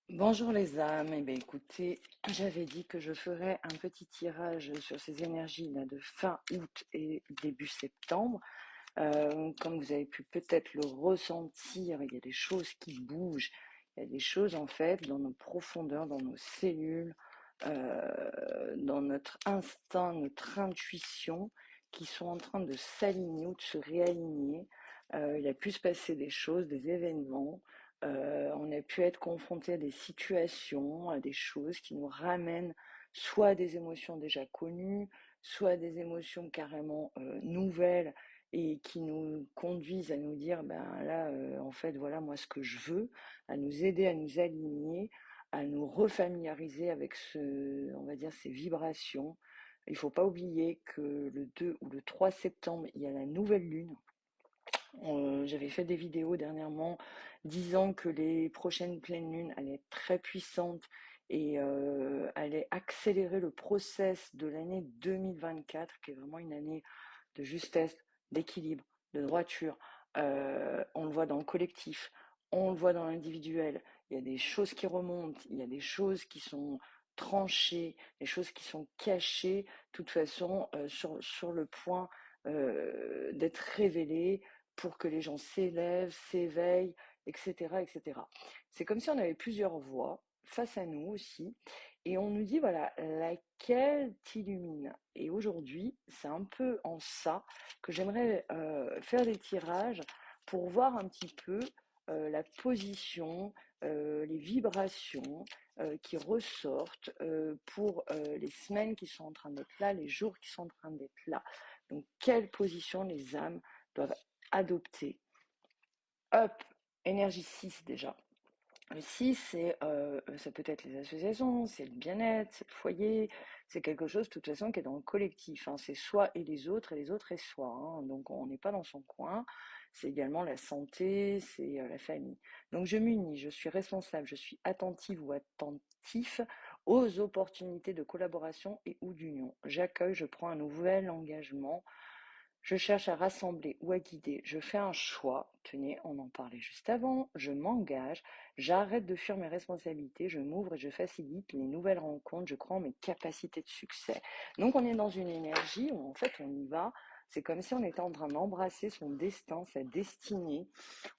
Bonjour les âmes, eh bien écoutez, j'avais dit que je ferais un petit tirage sur ces énergies là, de fin août et début septembre. Comme vous avez pu peut-être le ressentir, il y a des choses qui bougent, il y a des choses en fait dans nos profondeurs, dans nos cellules, dans notre instinct, notre intuition, qui sont en train de s'aligner ou de se réaligner. Il a pu se passer des choses, des événements. On a pu être confronté à des situations, à des choses qui nous ramènent soit à des émotions déjà connues, soit à des émotions carrément nouvelles et qui nous conduisent à nous dire, ben là, en fait, voilà moi ce que je veux, à nous aider à nous aligner, à nous refamiliariser avec on va dire, ces vibrations. Il ne faut pas oublier que le 2 ou le 3 septembre, il y a la nouvelle lune. J'avais fait des vidéos dernièrement disant que les prochaines pleines lunes allaient être très puissantes et allaient accélérer le process de l'année 2024, qui est vraiment une année de justesse, d'équilibre, de droiture. On le voit dans le collectif, on le voit dans l'individuel. Il y a des choses qui remontent, il y a des choses qui sont tranchées, des choses qui sont cachées, de toute façon, sur le point d'être révélées pour que les gens s'élèvent, s'éveillent, etc., etc. C'est comme si on avait plusieurs voix face à nous aussi, et on nous dit, voilà, laquelle t'illumine. Et aujourd'hui, c'est un peu en ça que j'aimerais faire des tirages pour voir un petit peu la position, les vibrations qui ressortent pour les semaines qui sont en train d'être là, les jours qui sont en train d'être là. Donc, quelle position les âmes doivent adopter. Hop, énergie 6 déjà. Le 6, ça peut être les associations, c'est le bien-être, c'est le foyer, c'est quelque chose de toute façon qui est dans le collectif, hein. C'est soi et les autres et soi, hein. Donc on n'est pas dans son coin. C'est également la santé, c'est la famille. Donc je m'unis, je suis responsable, je suis attentive ou attentif aux opportunités de collaboration et ou d'union. J'accueille, je prends un nouvel engagement. Je cherche à rassembler ou à guider, je fais un choix, tenez, on en parlait juste avant, je m'engage, j'arrête de fuir mes responsabilités, je m'ouvre et je facilite les nouvelles rencontres, je crois en mes capacités de succès. Donc on est dans une énergie où en fait on y va, c'est comme si on était en train d'embrasser son destin, sa destinée,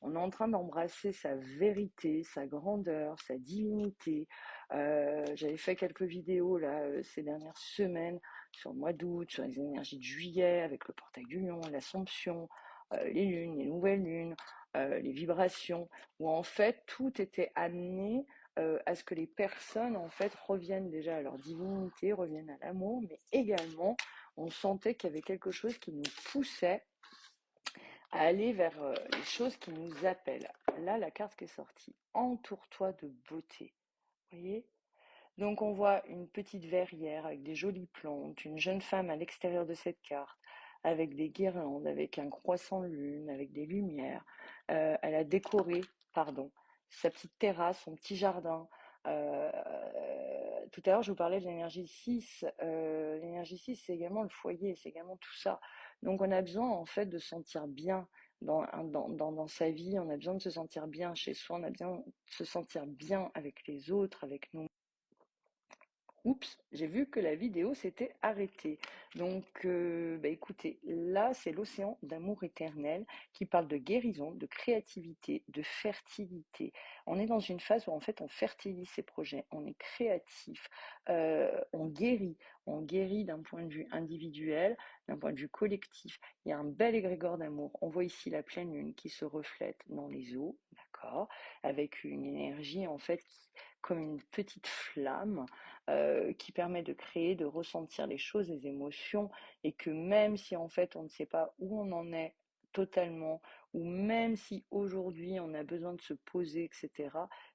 on est en train d'embrasser sa vérité, sa grandeur, sa divinité. J'avais fait quelques vidéos là ces dernières semaines sur le mois d'août, sur les énergies de juillet, avec le portail du lion, l'assomption, les lunes, les nouvelles lunes, les vibrations, où en fait tout était amené à ce que les personnes en fait reviennent déjà à leur divinité, reviennent à l'amour, mais également on sentait qu'il y avait quelque chose qui nous poussait à aller vers les choses qui nous appellent. Là, la carte qui est sortie, entoure-toi de beauté. Vous voyez? Donc on voit une petite verrière avec des jolies plantes, une jeune femme à l'extérieur de cette carte, avec des guirlandes, avec un croissant de lune, avec des lumières. Elle a décoré, pardon, sa petite terrasse, son petit jardin. Tout à l'heure, je vous parlais de l'énergie 6. L'énergie 6, c'est également le foyer, c'est également tout ça. Donc on a besoin en fait de se sentir bien dans sa vie, on a besoin de se sentir bien chez soi, on a besoin de se sentir bien avec les autres, avec nous. Oups, j'ai vu que la vidéo s'était arrêtée. Donc, bah écoutez, là, c'est l'océan d'amour éternel qui parle de guérison, de créativité, de fertilité. On est dans une phase où en fait on fertilise ses projets, on est créatif, on guérit d'un point de vue individuel, d'un point de vue collectif. Il y a un bel égrégore d'amour. On voit ici la pleine lune qui se reflète dans les eaux, d'accord, avec une énergie en fait comme une petite flamme qui permet de créer, de ressentir les choses, les émotions, et que même si en fait on ne sait pas où on en est totalement, ou même si aujourd'hui on a besoin de se poser, etc.,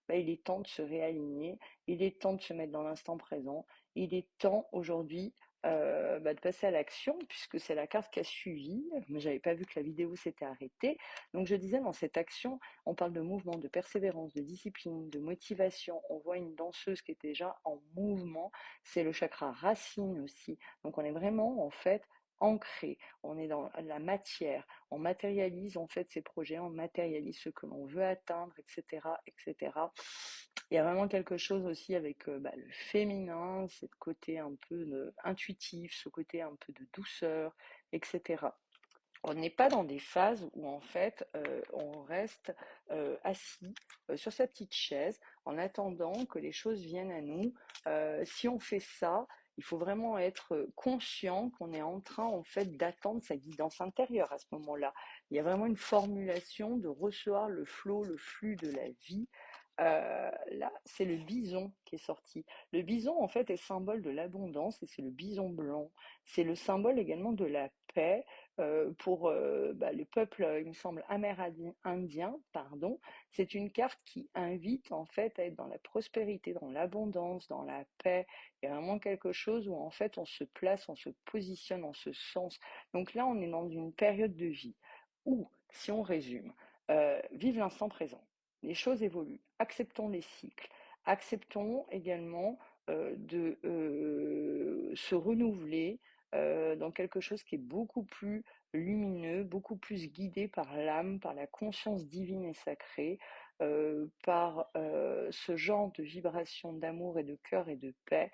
bah, il est temps de se réaligner, il est temps de se mettre dans l'instant présent, il est temps aujourd'hui bah, de passer à l'action, puisque c'est la carte qui a suivi, mais j'avais pas vu que la vidéo s'était arrêtée. Donc je disais, dans cette action, on parle de mouvement, de persévérance, de discipline, de motivation. On voit une danseuse qui est déjà en mouvement. C'est le chakra racine aussi. Donc on est vraiment en fait ancré. On est dans la matière. On matérialise en fait ces projets, on matérialise ce que l'on veut atteindre, etc., etc. Il y a vraiment quelque chose aussi avec le féminin, ce côté un peu intuitif, ce côté un peu de douceur, etc. On n'est pas dans des phases où en fait on reste assis sur sa petite chaise en attendant que les choses viennent à nous. Si on fait ça, il faut vraiment être conscient qu'on est en train en fait d'attendre sa guidance intérieure à ce moment-là. Il y a vraiment une formulation de recevoir le flot, le flux de la vie. Là, c'est le bison qui est sorti. Le bison, en fait, est symbole de l'abondance et c'est le bison blanc. C'est le symbole également de la paix pour le peuple, il me semble, amérindien, pardon. C'est une carte qui invite en fait à être dans la prospérité, dans l'abondance, dans la paix. Il y a vraiment quelque chose où en fait on se place, on se positionne en ce sens. Donc là, on est dans une période de vie où, si on résume, vive l'instant présent. Les choses évoluent. Acceptons les cycles. Acceptons également de se renouveler dans quelque chose qui est beaucoup plus lumineux, beaucoup plus guidé par l'âme, par la conscience divine et sacrée, par ce genre de vibration d'amour et de cœur et de paix,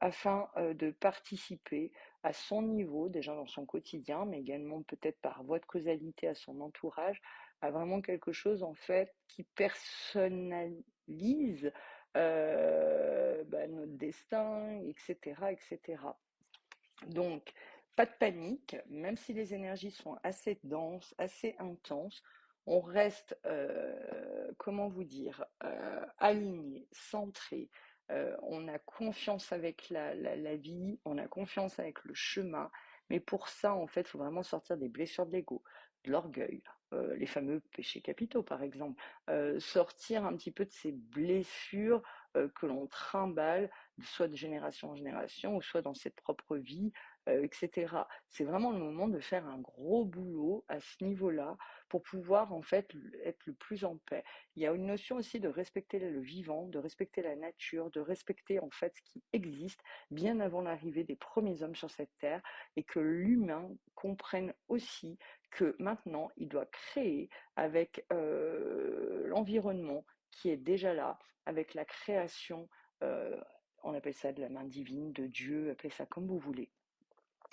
afin de participer à son niveau, déjà dans son quotidien, mais également peut-être par voie de causalité à son entourage, à vraiment quelque chose en fait qui personnalise notre destin, etc., etc. Donc, pas de panique, même si les énergies sont assez denses, assez intenses, on reste, comment vous dire, aligné, centré. On a confiance avec la vie, on a confiance avec le chemin. Mais pour ça, en fait, il faut vraiment sortir des blessures de l'ego, de l'orgueil, les fameux péchés capitaux, par exemple. Sortir un petit peu de ces blessures que l'on trimballe, soit de génération en génération, ou soit dans cette propre vie, etc. C'est vraiment le moment de faire un gros boulot à ce niveau-là pour pouvoir en fait être le plus en paix. Il y a une notion aussi de respecter le vivant, de respecter la nature, de respecter en fait ce qui existe bien avant l'arrivée des premiers hommes sur cette terre et que l'humain comprenne aussi que maintenant il doit créer avec l'environnement qui est déjà là, avec la création, on appelle ça de la main divine, de Dieu, appelez ça comme vous voulez.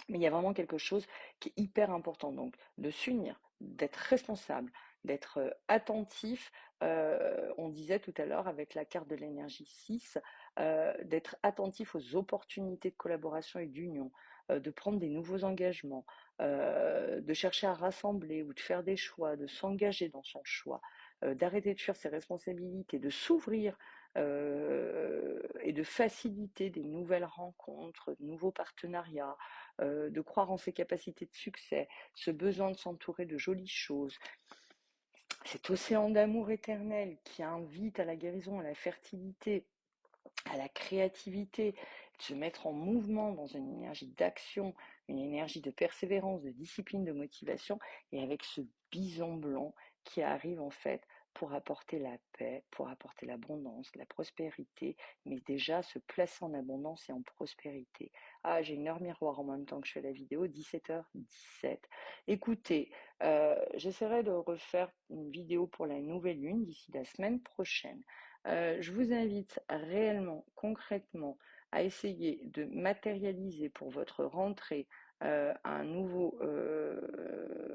Mais il y a vraiment quelque chose qui est hyper important, donc de s'unir, d'être responsable, d'être attentif. On disait tout à l'heure avec la carte de l'énergie 6, d'être attentif aux opportunités de collaboration et d'union, de prendre des nouveaux engagements, de chercher à rassembler ou de faire des choix, de s'engager dans son choix, d'arrêter de fuir ses responsabilités, de s'ouvrir et de faciliter des nouvelles rencontres, de nouveaux partenariats, de croire en ses capacités de succès, ce besoin de s'entourer de jolies choses, cet océan d'amour éternel qui invite à la guérison, à la fertilité, à la créativité, de se mettre en mouvement dans une énergie d'action, une énergie de persévérance, de discipline, de motivation, et avec ce bison blanc qui arrive en fait pour apporter la paix, pour apporter l'abondance, la prospérité, mais déjà se placer en abondance et en prospérité. Ah, j'ai une heure miroir en même temps que je fais la vidéo, 17h17. Écoutez, j'essaierai de refaire une vidéo pour la nouvelle lune d'ici la semaine prochaine. Je vous invite réellement, concrètement, à essayer de matérialiser pour votre rentrée un nouveau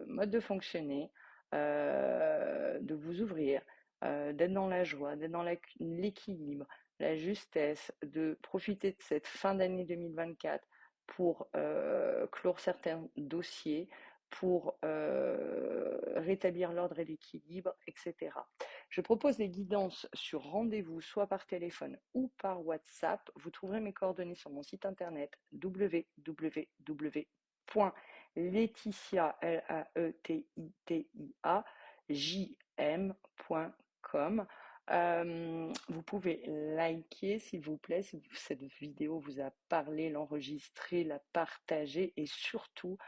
mode de fonctionner, de vous ouvrir, d'être dans la joie, d'être dans l'équilibre, la justesse, de profiter de cette fin d'année 2024 pour clore certains dossiers, pour rétablir l'ordre et l'équilibre, etc. Je propose des guidances sur rendez-vous, soit par téléphone ou par WhatsApp. Vous trouverez mes coordonnées sur mon site internet www.laetitia, jm.com. Vous pouvez liker s'il vous plaît si cette vidéo vous a parlé, l'enregistrer, la partager et surtout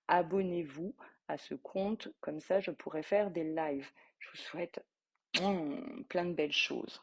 abonnez-vous à ce compte, comme ça je pourrai faire des lives. Je vous souhaite plein de belles choses.